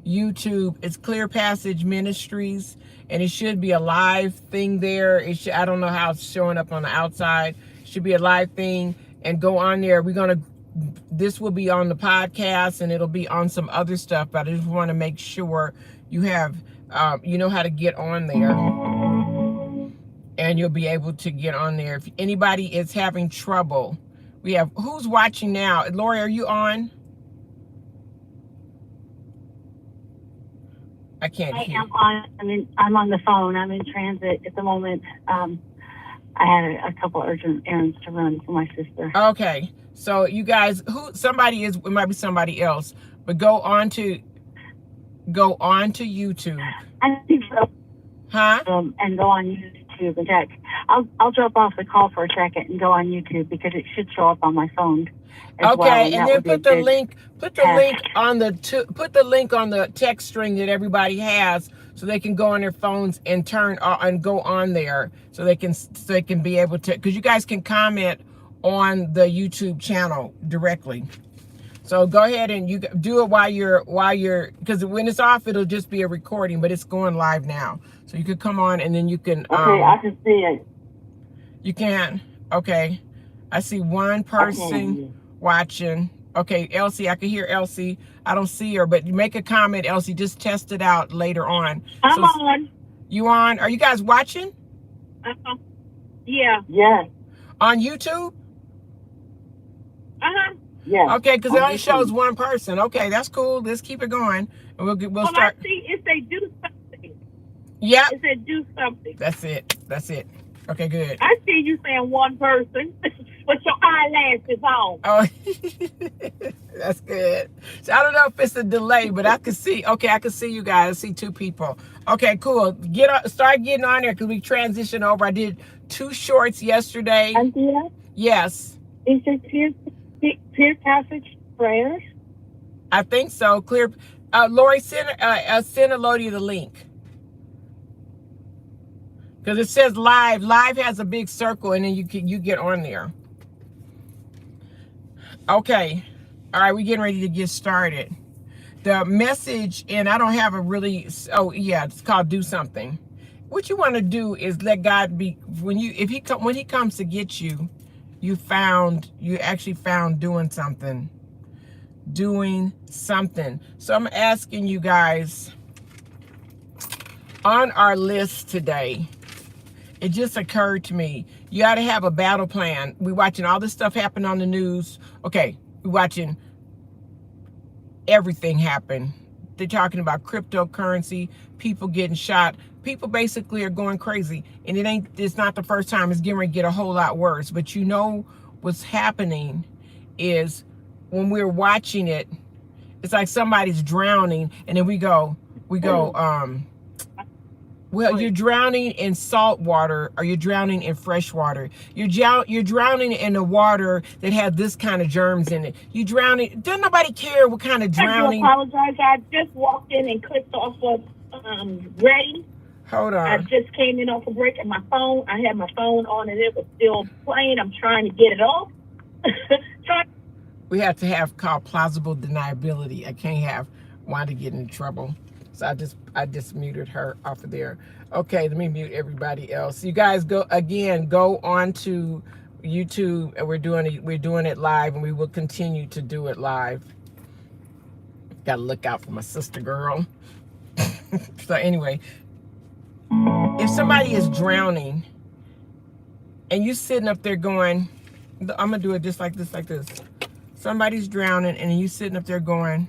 YouTube. It's Clear Passage Ministries, and it should be a live thing there. I don't know how it's showing up on the outside. It should be a live thing, and go on there. This will be on the podcast, and it'll be on some other stuff, but I just want to make sure you have, you know how to get on there, and you'll be able to get on there. If anybody is having trouble, who's watching now? Lori, are you on? I can't hear. I'm on. I'm on the phone. I'm in transit at the moment. I had a couple urgent errands to run for my sister. Okay, so you guys, it might be somebody else, but go on to YouTube. I think so. Huh? And go on YouTube and check. I'll drop off the call for a second and go on YouTube because it should show up on my phone. Okay, and then put the link on the text string that everybody has, so they can go on their phones and go on there, so they can be able to, because you guys can comment on the YouTube channel directly. So go ahead and you do it while you're, because when it's off, it'll just be a recording, but it's going live now. So you could come on and then you can. Okay, I can see it. You can. Okay, I see one person watching. Okay, Elsie, I can hear Elsie. I don't see her, but you make a comment, Elsie. Just test it out later on. I'm on. You on? Are you guys watching? Yeah. Yes. On YouTube? Yeah. Okay, because it only shows one person. Okay, that's cool. Let's keep it going, and we'll start. I see if they do something. Yeah. If they do something. That's it. Okay, good. I see you saying one person with your eyelashes on. Oh, that's good. So I don't know if it's a delay, but I can see. Okay, I can see you guys. I see two people. Okay, cool. Start getting on there because we transitioned over. I did 2 shorts yesterday. Anthea? Yes. Is it clear passage prayers? I think so. Clear. Lori, send Elodie the link. Because it says live. Live has a big circle, and then you get on there. Okay. All right, we're getting ready to get started. The message, and I don't have a really, it's called Do Something. What you want to do is let God be, when he comes to get you, you actually found doing something. Doing something. So I'm asking you guys, on our list today, it just occurred to me, you got to have a battle plan. We're watching all this stuff happen on the news. Okay, we're watching everything happen. They're talking about cryptocurrency, people getting shot. People basically are going crazy. And it's not the first time. It's getting ready to get a whole lot worse. But you know what's happening is when we're watching it, it's like somebody's drowning, and then we go, well, you're drowning in salt water, or you're drowning in fresh water. You're drowning in the water that has this kind of germs in it. You're drowning. Doesn't nobody care what kind of drowning? I apologize. I just walked in and clicked off of ready. Hold on. I just came in off a break, and I had my phone on, and it was still playing. I'm trying to get it off. We have to have called plausible deniability. I can't have Wanda get in trouble. So I just muted her off of there. Okay, let me mute everybody else. You guys go on to YouTube, and we're doing it live, and we will continue to do it live. Gotta look out for my sister girl. So anyway, if somebody is drowning and you sitting up there going, I'm gonna do it just like this, like this. Somebody's drowning, and you sitting up there going,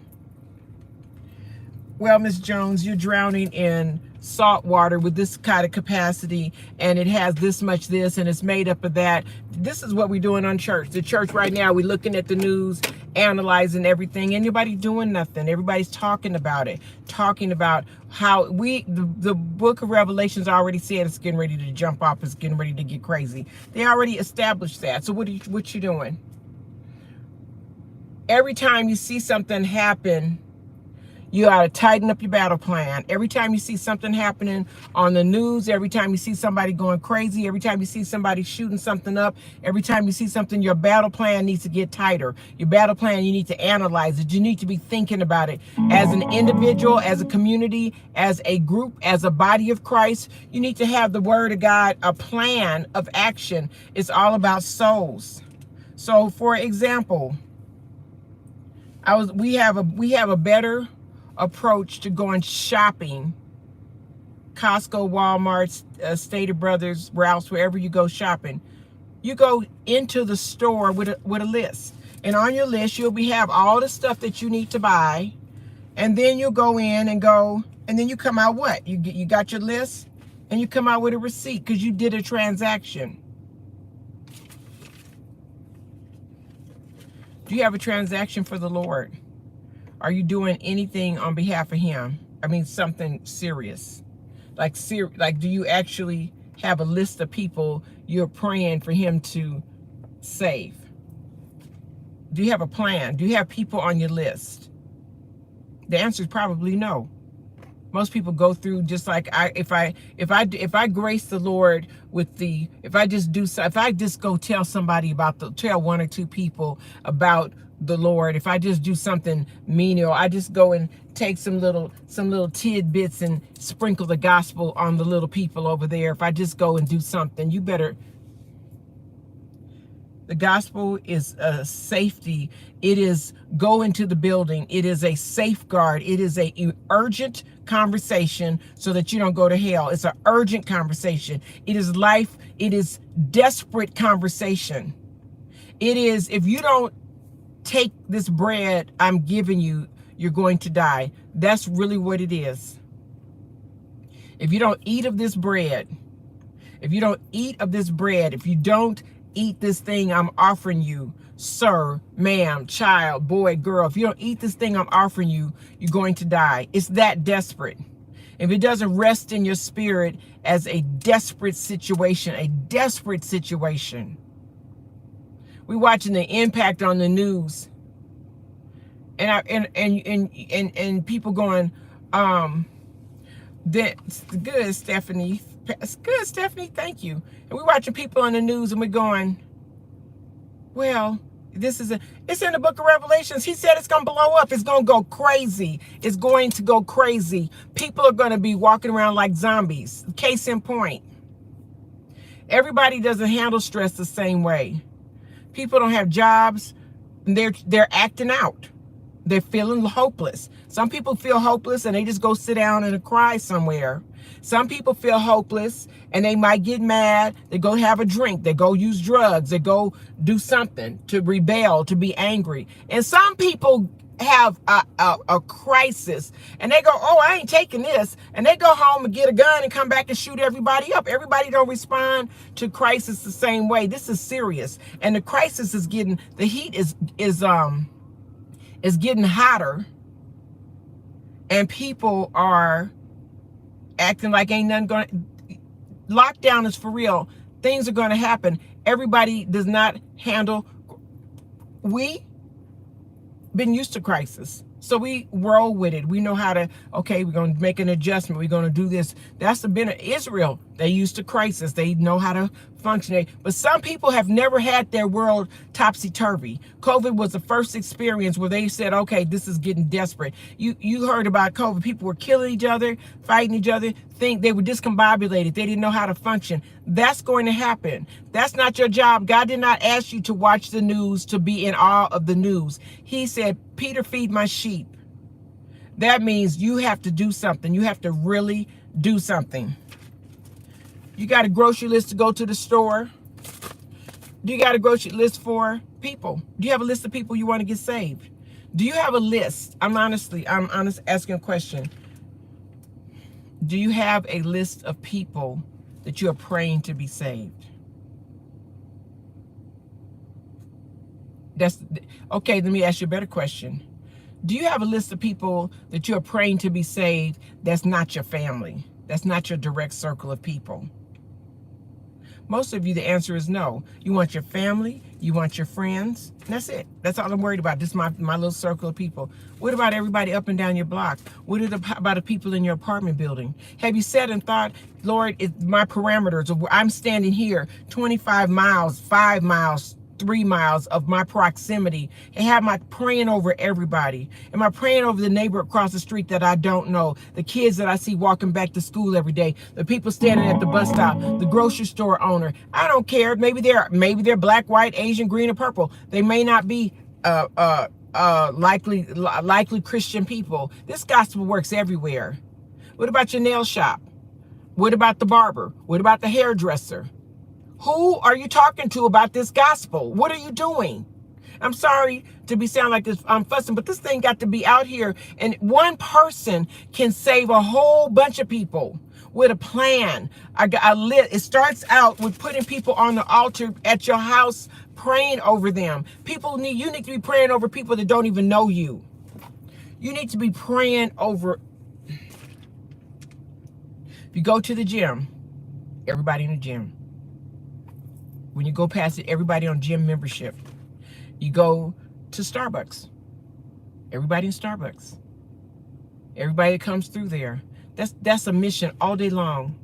well, Miss Jones, you're drowning in salt water with this kind of capacity, and it has this much this, and it's made up of that. This is what we're doing on church. The church right now, we're looking at the news, analyzing everything. Anybody doing nothing. Everybody's talking about it, talking about how the book of Revelations already said it's getting ready to jump off. It's getting ready to get crazy. They already established that. So what you doing? Every time you see something happen, You got to tighten up your battle plan. Every time you see something happening on the news, every time you see somebody going crazy, every time you see somebody shooting something up, every time you see something, your battle plan needs to get tighter. Your battle plan, you need to analyze it. You need to be thinking about it as an individual, as a community, as a group, as a body of Christ. You need to have the word of God, a plan of action. It's all about souls. So, for example, we have a better approach to going shopping. Costco, Walmart, Stater Brothers, Ralph's, wherever you go shopping. You go into the store with a list. And on your list, you'll have all the stuff that you need to buy. And then you'll go in and then you come out what? You got your list and you come out with a receipt because you did a transaction. Do you have a transaction for the Lord? Are you doing anything on behalf of him? I mean, something serious. Like, do you actually have a list of people you're praying for him to save? Do you have a plan? Do you have people on your list? The answer is probably no. Most people go through just like if I grace the Lord with if I just go tell somebody tell one or two people about the Lord, if I just do something menial, I just go and take some little tidbits and sprinkle the gospel on the little people over there. If I just go and do something, the gospel is a safety. It is go into the building. It is a safeguard. It is a urgent conversation so that you don't go to hell. It's an urgent conversation. It is life. It is desperate conversation. It is, if you don't take this bread I'm giving you, you're going to die. That's really what it is. If you don't eat of this bread, if you don't eat this thing I'm offering you, sir, ma'am, child, boy, girl, if you don't eat this thing I'm offering you, you're going to die. It's that desperate. If it doesn't rest in your spirit as a desperate situation, we're watching the impact on the news, and people going, that's good, Stephanie. It's good, Stephanie. Thank you. And we're watching people on the news, and we're going, well, it's in the book of Revelations. He said it's going to blow up. It's going to go crazy. It's going to go crazy. People are going to be walking around like zombies. Case in point. Everybody doesn't handle stress the same way. People don't have jobs. They're acting out. They're feeling hopeless. Some people feel hopeless and they just go sit down and cry somewhere. Some people feel hopeless and they might get mad. They go have a drink. They go use drugs. They go do something to rebel, to be angry. And some people have a crisis and they go, oh, I ain't taking this. And they go home and get a gun and come back and shoot everybody up. Everybody don't respond to crisis the same way. This is serious. And the crisis is getting, the heat is getting hotter. And people are acting like ain't nothing going to, lockdown is for real. Things are going to happen. Everybody does not handle, we been used to crisis. So we roll with it. We know how to, okay, we're going to make an adjustment. We're going to do this. That's the benefit. Israel, they used to crisis. They know how to function. But some people have never had their world topsy-turvy. COVID was the first experience where they said, okay, this is getting desperate. You heard about COVID. People were killing each other, fighting each other. They were discombobulated. They didn't know how to function. That's going to happen. That's not your job. God did not ask you to watch the news, to be in awe of the news. He said, Peter, feed my sheep. That means you have to do something. You have to really do something. You got a grocery list to go to the store? Do you got a grocery list for people? Do you have a list of people you want to get saved? Do you have a list? I'm honest asking a question. Do you have a list of people that you are praying to be saved? Okay, let me ask you a better question. Do you have a list of people that you're praying to be saved that's not your family? That's not your direct circle of people. Most of you, the answer is no. You want your family, you want your friends, and that's it. That's all I'm worried about. Just my little circle of people. What about everybody up and down your block? What about the people in your apartment building? Have you said and thought, Lord, my parameters of where I'm standing here, 25 miles, 5 miles, 3 miles of my proximity, and am I praying over everybody? Am I praying over the neighbor across the street that I don't know, the kids that I see walking back to school every day, the people standing at the bus stop, the grocery store owner? I don't care. Maybe they're black, white, Asian, green, or purple. They may not be likely Christian people. This gospel works everywhere. What about your nail shop? What about the barber? What about the hairdresser? Who are you talking to about this gospel? What are you doing? I'm sorry to be sound like this, I'm fussing, but this thing got to be out here, and one person can save a whole bunch of people with a plan. It starts out with putting people on the altar at your house, praying over them. You need to be praying over people that don't even know you. You need to be praying over. If you go to the gym, everybody in the gym. When you go past it, everybody on gym membership. You go to Starbucks, everybody in Starbucks. Everybody that comes through there. That's a mission all day long.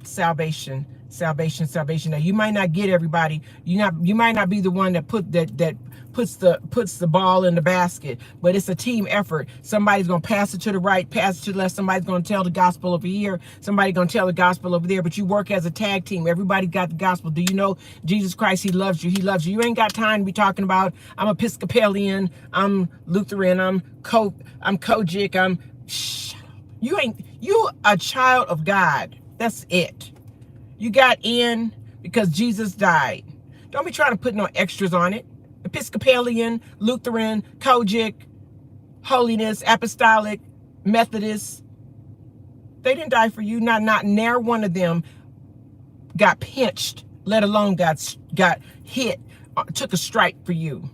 Salvation, salvation, salvation. Now you might not get everybody. You might not be the one that puts the ball in the basket, but it's a team effort. Somebody's gonna pass it to the right, pass it to the left. Somebody's gonna tell the gospel over here. Somebody's gonna tell the gospel over there. But you work as a tag team. Everybody got the gospel. Do you know Jesus Christ? He loves you. He loves you. You ain't got time to be talking about I'm Episcopalian, I'm Lutheran, I'm Kojic, you a child of God. That's it. You got in because Jesus died. Don't be trying to put no extras on it. Episcopalian, Lutheran, Kojic, Holiness, Apostolic, Methodist. They didn't die for you. Not near one of them got pinched, let alone got hit, took a strike for you.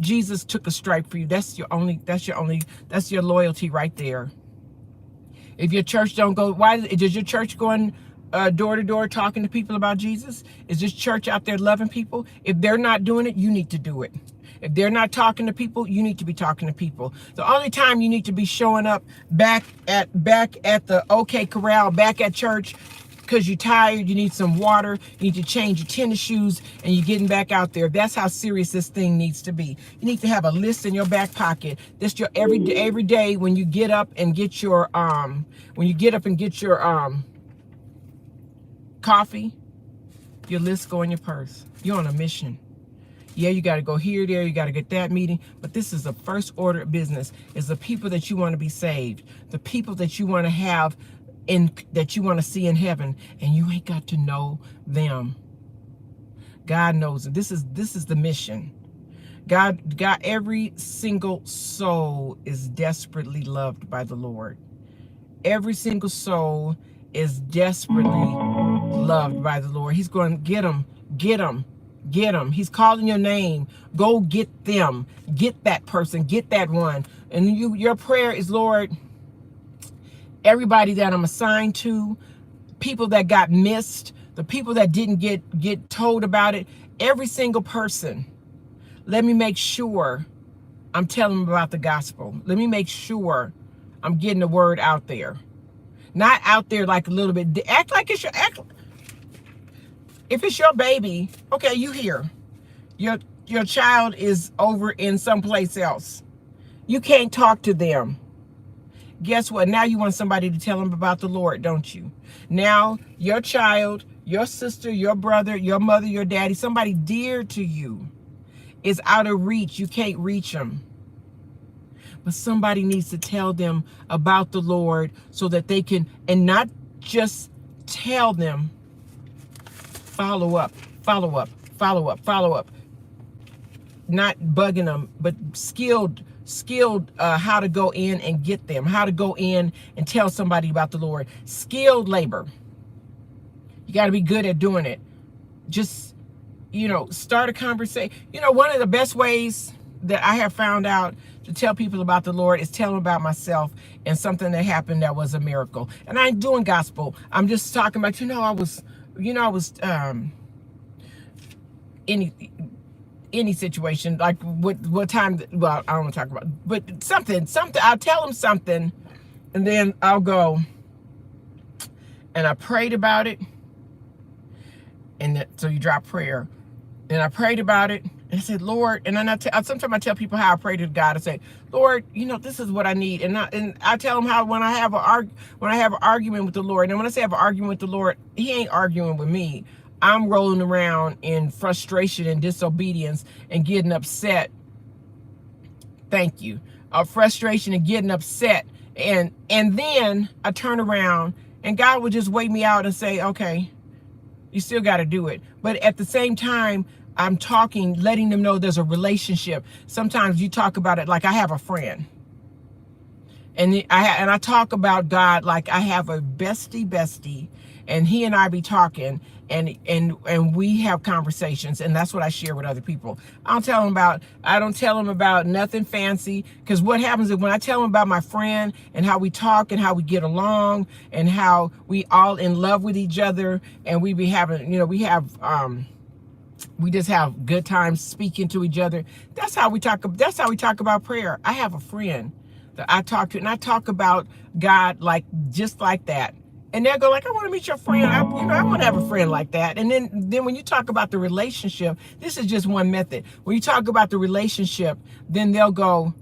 Jesus took a strike for you. That's your loyalty right there. If your church don't go, why does your church going door to door talking to people about Jesus? Is this church out there loving people? If they're not doing it, you need to do it. If they're not talking to people, you need to be talking to people. The only time you need to be showing up back at the OK Corral, back at church, because you're tired, you need some water, you need to change your tennis shoes, and you're getting back out there. That's how serious this thing needs to be. You need to have a list in your back pocket. This your every day when you get up and get your coffee, your list go in your purse. You're on a mission. Yeah, you got to go here, there, you got to get that meeting. But this is the first order of business, is the people that you want to be saved, the people that you want to have that you want to see in heaven, and you ain't got to know them. God knows it. This is the mission. God, every single soul is desperately loved by the Lord. Every single soul is desperately loved by the Lord. He's going to get them, get them, get them. He's calling your name. Go get them. Get that person. Get that one. And your prayer is, Lord, everybody that I'm assigned to, people that got missed, the people that didn't get told about it, every single person, let me make sure I'm telling them about the gospel. Let me make sure I'm getting the word out there. Not out there like a little bit. Act like it's your act. If it's your baby, okay, you here. Your child is over in someplace else. You can't talk to them. Guess what? Now you want somebody to tell them about the Lord, don't you? Now your child, your sister, your brother, your mother, your daddy, somebody dear to you is out of reach. You can't reach them. But somebody needs to tell them about the Lord so that they can, and not just tell them, follow up, follow up, follow up, follow up. Not bugging them, but skilled how to go in and get them, how to go in and tell somebody about the Lord. Skilled labor. You got to be good at doing it. Just, start a conversation. One of the best ways that I have found out to tell people about the Lord is tell them about myself and something that happened that was a miracle. And I ain't doing gospel. I'm just talking about, I was you know, I was any situation, like what time, well, I don't want to talk about, but something, I'll tell them something, and then I'll go, and I prayed about it, and so you drop prayer, and I prayed about it, and I said, Lord, and then sometimes I tell people how I pray to God. I say, Lord, you know, this is what I need, and I tell them how when I have an argument with the Lord, and when I say I have an argument with the Lord, He ain't arguing with me. I'm rolling around in frustration and disobedience and getting upset. Thank you. Frustration and getting upset, and then I turn around, and God will just wait me out and say, okay, you still got to do it. But at the same time, I'm talking, letting them know there's a relationship. Sometimes you talk about it like I have a friend. And I talk about God like I have a bestie, and He and I be talking, and we have conversations, and that's what I share with other people. I don't tell them about nothing fancy, because what happens is when I tell them about my friend and how we talk and how we get along and how we all in love with each other, and we be having, you know, we just have good times speaking to each other. That's how we talk about prayer. I have a friend that I talk to, and I talk about God like just like that. And they'll go like, I want to meet your friend. I want to have a friend like that. And then when you talk about the relationship, this is just one method. When you talk about the relationship, then they'll go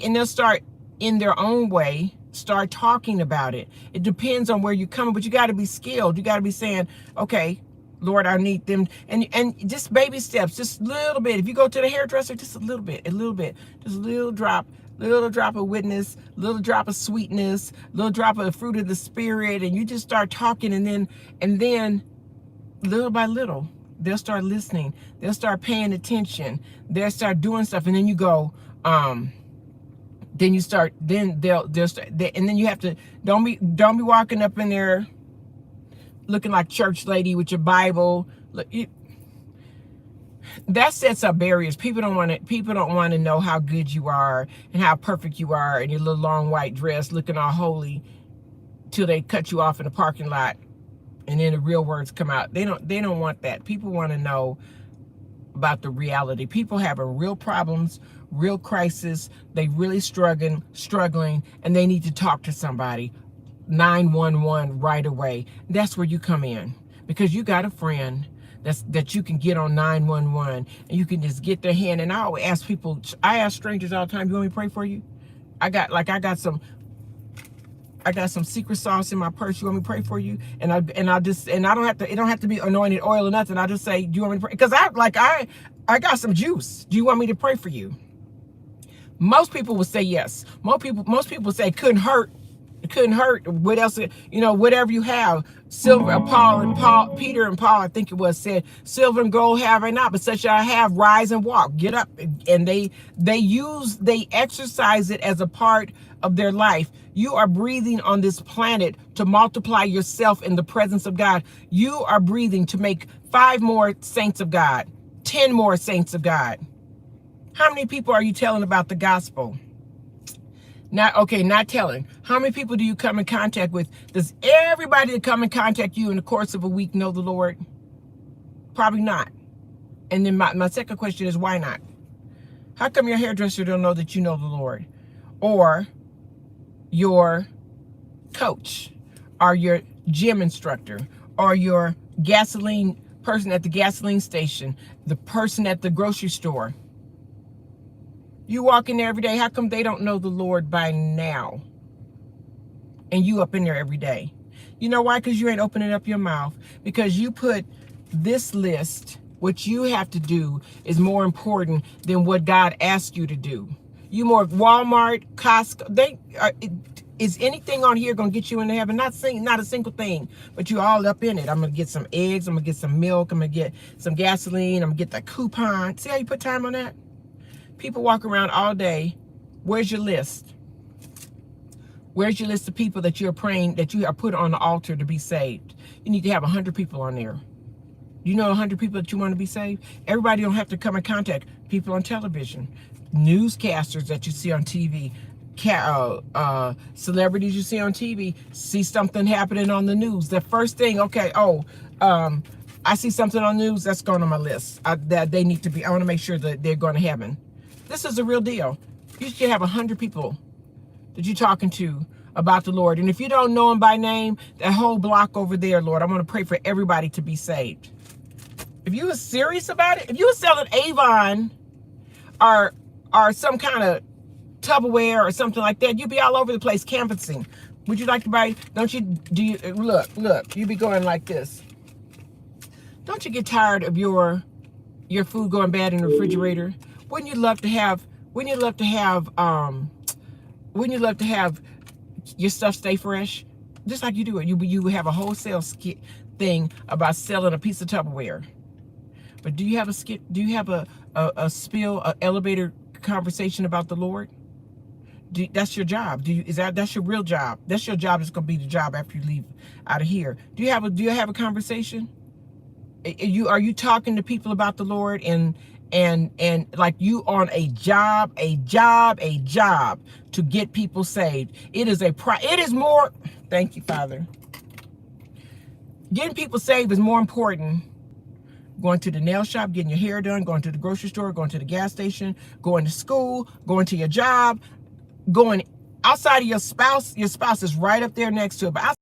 and they'll start in their own way, start talking about it. It depends on where you're coming, but you got to be skilled. You got to be saying, okay, Lord, I need them. And just baby steps, just a little bit. If you go to the hairdresser, just a little bit, just a little drop of witness, little drop of sweetness, little drop of the fruit of the Spirit, and you just start talking, and then little by little, they'll start listening, they'll start paying attention, they'll start doing stuff, and then you go, then you start, then they'll start, and then you have to, don't be walking up in there looking like church lady with your Bible. Look, that sets up barriers. People don't want to know how good you are and how perfect you are in your little long white dress looking all holy till they cut you off in the parking lot, and then the real words come out. They don't want that. People want to know about the reality. People having real problems, real crisis. They really struggling, and they need to talk to somebody. 911 right away. That's where you come in, because you got a friend that you can get on 911, and you can just get their hand. And I always ask people, I ask strangers all the time, you want me to pray for you? I got some secret sauce in my purse. You want me to pray for you? And I don't have to, it don't have to be anointed oil or nothing. I just say, do you want me to pray? Because I got some juice. Do you want me to pray for you? Most people would say yes. Most people say it couldn't hurt. It couldn't hurt. What else? You know, whatever you have. Peter and Paul, I think it was, said, silver and gold have I not, but such I have. Rise and walk. Get up. And they exercise it as a part of their life. You are breathing on this planet to multiply yourself in the presence of God. You are breathing to make 5 more saints of God, 10 more saints of God. How many people are you telling about the gospel? Not telling. How many people do you come in contact with? Does everybody that come in contact you in the course of a week know the Lord? Probably not. And then my second question is, why not? How come your hairdresser don't know that you know the Lord? Or your coach, or your gym instructor, or your gasoline person at the gasoline station, the person at the grocery store? You walk in there every day. How come they don't know the Lord by now? And you up in there every day. You know why? Because you ain't opening up your mouth. Because you put this list, what you have to do is more important than what God asked you to do. You more Walmart, Costco. Is anything on here going to get you into heaven? Not a single thing. But you all up in it. I'm going to get some eggs. I'm going to get some milk. I'm going to get some gasoline. I'm going to get the coupon. See how you put time on that? People walk around all day. Where's your list? Where's your list of people that you're praying, that you are put on the altar to be saved? You need to have 100 people on there. You know 100 people that you want to be saved? Everybody don't have to come in contact. People on television, newscasters that you see on TV, celebrities you see on TV, see something happening on the news. The first thing, okay, I see something on the news, that's going on my list. That they need to be, I want to make sure that they're going to heaven. This is a real deal. You should have 100 people that you're talking to about the Lord. And if you don't know him by name, that whole block over there, Lord, I want to pray for everybody to be saved. If you were serious about it, if you were selling Avon or some kind of Tupperware or something like that, you'd be all over the place canvassing. Would you like to buy? Don't you? Do you look? You be going like this. Don't you get tired of your food going bad in the refrigerator? Wouldn't you love to have? Wouldn't you love to have? Wouldn't you love to have your stuff stay fresh, just like you do it? You would have a wholesale thing about selling a piece of Tupperware. But do you have a Do you have a elevator conversation about the Lord? That's your job. That's your real job? That's your job. It's gonna be the job after you leave out of here. Do you have a conversation? Are you talking to people about the Lord and like you on a job to get people saved? It is more. Thank you, Father. Getting people saved is more important. Going to the nail shop, getting your hair done, going to the grocery store, going to the gas station, going to school, going to your job, going outside of your spouse is right up there next to it. But